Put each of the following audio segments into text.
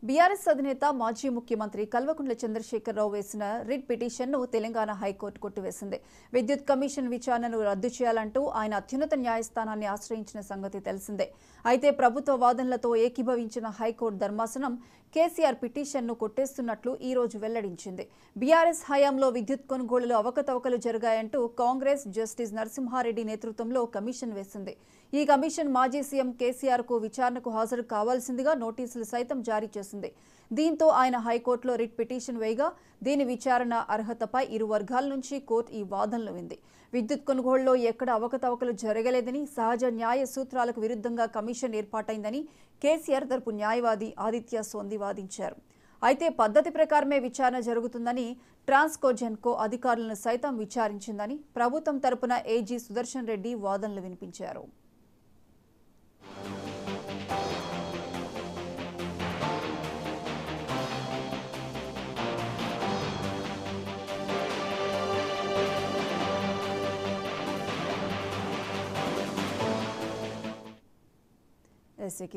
BRS అధినేత మాజీ ముఖ్యమంత్రి కల్వకుంట్ల చంద్రశేఖరరావు వేసిన రిట్ పిటిషన్ను తెలంగాణ హైకోర్టు కొట్టివేసింది. విద్యుత్ కమిషన్ విచారణను రద్దు చేయాలంటూ ఆయన అత్యున్నత న్యాయస్థానాన్ని ఆశ్రయించిన సంగతి తెలిసిందే. అయితే ప్రభుత్వ వాదనలతో ఏకీభవించిన హైకోర్టు ధర్మాసనం కేసీఆర్ పిటిషన్ను కొట్టేస్తున్నట్లు ఈ రోజు వెల్లడించింది. బీఆర్ఎస్ హయాంలో విద్యుత్ కొనుగోలులో అవకతవకలు జరిగాయంటూ కాంగ్రెస్ జస్టిస్ నరసింహారెడ్డి నేతృత్వంలో కమిషన్ వేసింది. ఈ కమిషన్ మాజీ సీఎం కేసీఆర్కు విచారణకు హాజరు కావాల్సిందిగా నోటీసులు సైతం జారీ చేసింది. దీంతో ఆయన హైకోర్టులో రిట్ పిటిషన్ వేయగా దీని విచారణ అర్హతపై ఇరు వర్గాల నుంచి కోర్టు ఈ వాదనలు వింది. విద్యుత్ కొనుగోలులో ఎక్కడ అవకతవకలు జరగలేదని, సహజ న్యాయ సూత్రాలకు విరుద్ధంగా కమిషన్ ఏర్పాటైందని కేసీఆర్ తరపు న్యాయవాది ఆదిత్య సోంది వాదించారు. అయితే పద్ధతి ప్రకారమే విచారణ జరుగుతుందని, ట్రాన్స్కోజెన్కో అధికారులను సైతం విచారించిందని ప్రభుత్వం తరపున ఏజీ సుదర్శన్ రెడ్డి వాదనలు వినిపించారు.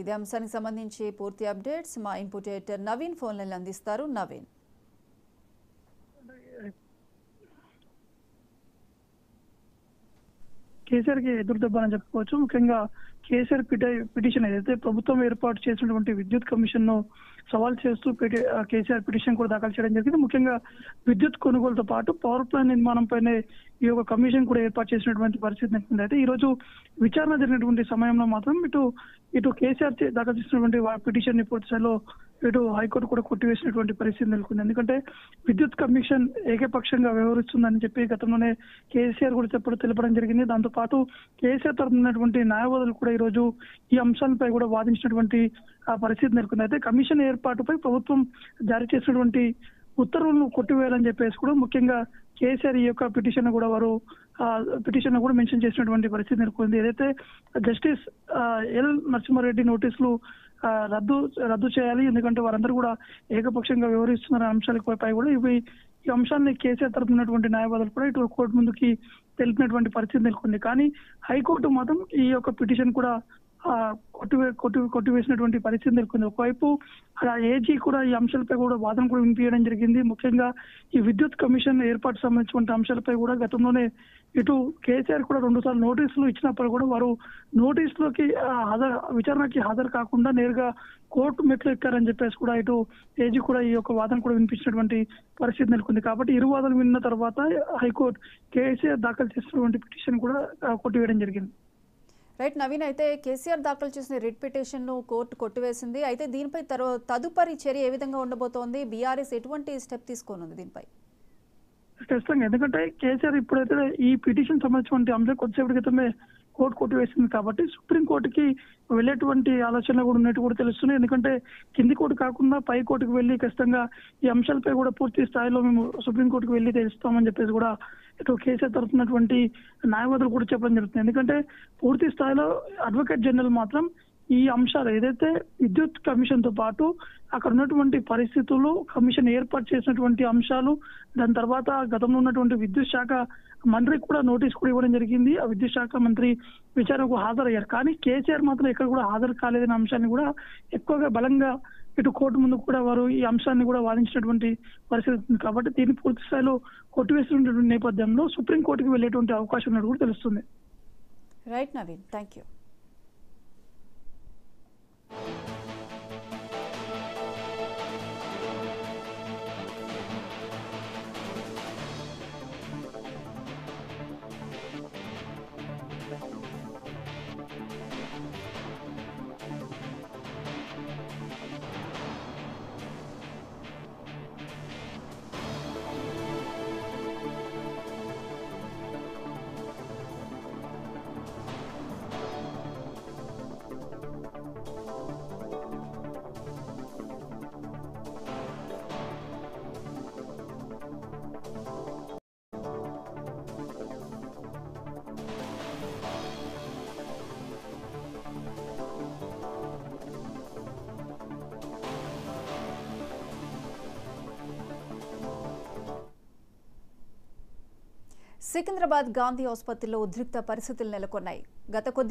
ఇదే అంశానికి సంబంధించి పూర్తి అప్డేట్స్ మా input editor Naveen phone line అందిస్తారు. నవీన్, కేసీఆర్ కి ఎదురుదెబ్బ అని చెప్పుకోవచ్చు. ముఖ్యంగా కేసీఆర్ పిటిషన్ ఏదైతే ప్రభుత్వం ఏర్పాటు చేసినటువంటి విద్యుత్ కమిషన్ ను సవాల్ చేస్తూ కేసీఆర్ పిటిషన్ కూడా దాఖలు చేయడం జరిగింది. ముఖ్యంగా విద్యుత్ కొనుగోలుతో పాటు పవర్ ప్లాంట్ నిర్మాణంపైనే ఈ యొక్క కమిషన్ కూడా ఏర్పాటు చేసినటువంటి పరిస్థితి నెలకొంది. అయితే ఈ రోజు విచారణ జరిగినటువంటి సమయంలో మాత్రం ఇటు కేసీఆర్ దాఖలు చేసినటువంటి పిటిషన్ ని పూర్తి స్థాయిలో ఇటు హైకోర్టు కూడా కొట్టివేసినటువంటి పరిస్థితి నెలకొంది. ఎందుకంటే విద్యుత్ కమిషన్ ఏకపక్షంగా వ్యవహరిస్తుందని చెప్పి గతంలోనే కేసీఆర్ కూడా తెలపడం జరిగింది. దాంతో పాటు కేసీఆర్ తరపునటువంటి న్యాయవాదులు కూడా ఈ రోజు ఈ అంశాలపై కూడా వాదించినటువంటి పరిస్థితి నెలకొంది. అయితే కమిషన్ ఏర్పాటుపై ప్రభుత్వం జారీ చేసినటువంటి ఉత్తర్వులను కొట్టివేయాలని చెప్పేసి కూడా ముఖ్యంగా కేసీఆర్ ఈ యొక్క పిటిషన్ కూడా మెన్షన్ చేసినటువంటి పరిస్థితి నెలకొంది. ఏదైతే జస్టిస్ ఎల్ నరసింహారెడ్డి నోటీసులు రద్దు చేయాలి, ఎందుకంటే వారందరూ కూడా ఏకపక్షంగా వ్యవహరిస్తున్న అంశాలపై కూడా ఈ అంశాన్ని కేసీఆర్ తరపునటువంటి న్యాయవాదులు కూడా ఇటు కోర్టు ముందుకి తెలిపినటువంటి పరిస్థితి నెలకొంది. కానీ హైకోర్టు మాత్రం ఈ యొక్క పిటిషన్ కూడా కొట్టివేసినటువంటి పరిస్థితి నెలకొంది. ఒకవైపు ఏజీ కూడా ఈ అంశాలపై కూడా వాదన కూడా వినిపించడం జరిగింది. ముఖ్యంగా ఈ విద్యుత్ కమిషన్ ఏర్పాటు సంబంధించిన అంశాలపై కూడా గతంలోనే ఇటు కేసీఆర్ కూడా 2 సార్లు నోటీసులు ఇచ్చినప్పుడు కూడా వారు నోటీసులోకి విచారణకి హాజరు కాకుండా నేరుగా కోర్టు మెట్లు ఎక్కారని చెప్పేసి కూడా ఇటు ఏజీ కూడా ఈ యొక్క వాదన కూడా వినిపించినటువంటి పరిస్థితి నెలకొంది. కాబట్టి ఇరు వాదనలు విన్న తర్వాత హైకోర్టు కేసీఆర్ దాఖలు చేసినటువంటి పిటిషన్ కూడా కొట్టివేయడం జరిగింది. రైట్ నవీన్, అయితే కేసీఆర్ దాఖలు చేసిన రిట్ పిటిషన్ను కోర్టు కొట్టివేసింది. అయితే దీనిపై తదుపరి చర్య ఏ విధంగా ఉండబోతోంది? బీఆర్ఎస్ ఎటువంటి స్టెప్ తీసుకోనుంది దీనిపై? ఖచ్చితంగా, ఎందుకంటే కేసీఆర్ ఇప్పుడైతే ఈ పిటిషన్ సంబంధించిన అంశం కొద్దిసేపటి క్రితమే కోర్టు కొట్టివేసింది కాబట్టి సుప్రీంకోర్టుకి వెళ్ళేటువంటి ఆలోచనలు కూడా ఉన్నట్టు కూడా తెలుస్తున్నాయి. ఎందుకంటే కింది కోర్టు కాకుండా పై కోర్టుకు వెళ్ళి ఖచ్చితంగా ఈ అంశాలపై కూడా పూర్తి స్థాయిలో మేము సుప్రీంకోర్టుకు వెళ్ళి తెలుస్తామని చెప్పేసి కూడా ఇటు కేసీఆర్ తరఫునటువంటి న్యాయవాదులు కూడా చెప్పడం జరుగుతుంది. ఎందుకంటే పూర్తి స్థాయిలో అడ్వకేట్ జనరల్ మాత్రం ఈ అంశాలు ఏదైతే విద్యుత్ కమిషన్ తో పాటు అక్కడ ఉన్నటువంటి పరిస్థితులు, కమిషన్ ఏర్పాటు చేసినటువంటి అంశాలు, దాని తర్వాత గతంలో ఉన్నటువంటి విద్యుత్ శాఖ మంత్రికి కూడా నోటీస్ కూడా ఇవ్వడం జరిగింది. ఆ విద్యుత్ శాఖ మంత్రి విచారణకు హాజరయ్యారు. కానీ కేసీఆర్ మాత్రం ఎక్కడ కూడా హాజరు కాలేదనే అంశాన్ని కూడా ఎక్కువగా బలంగా ఇటు కోర్టు ముందు కూడా వారు ఈ అంశాన్ని కూడా వాదించినటువంటి పరిస్థితి ఉంది. కాబట్టి దీన్ని పూర్తి స్థాయిలో కొట్టివేసినటువంటి నేపథ్యంలో సుప్రీంకోర్టుకి వెళ్ళేటువంటి అవకాశం ఉన్నట్టు కూడా తెలుస్తుంది. Right Naveen, thank you. Secunderabad Gandhi ఆసుపత్రిలో ఉద్రిక్త పరిస్థితులు నెలకొన్నాయి. గత కొద్ది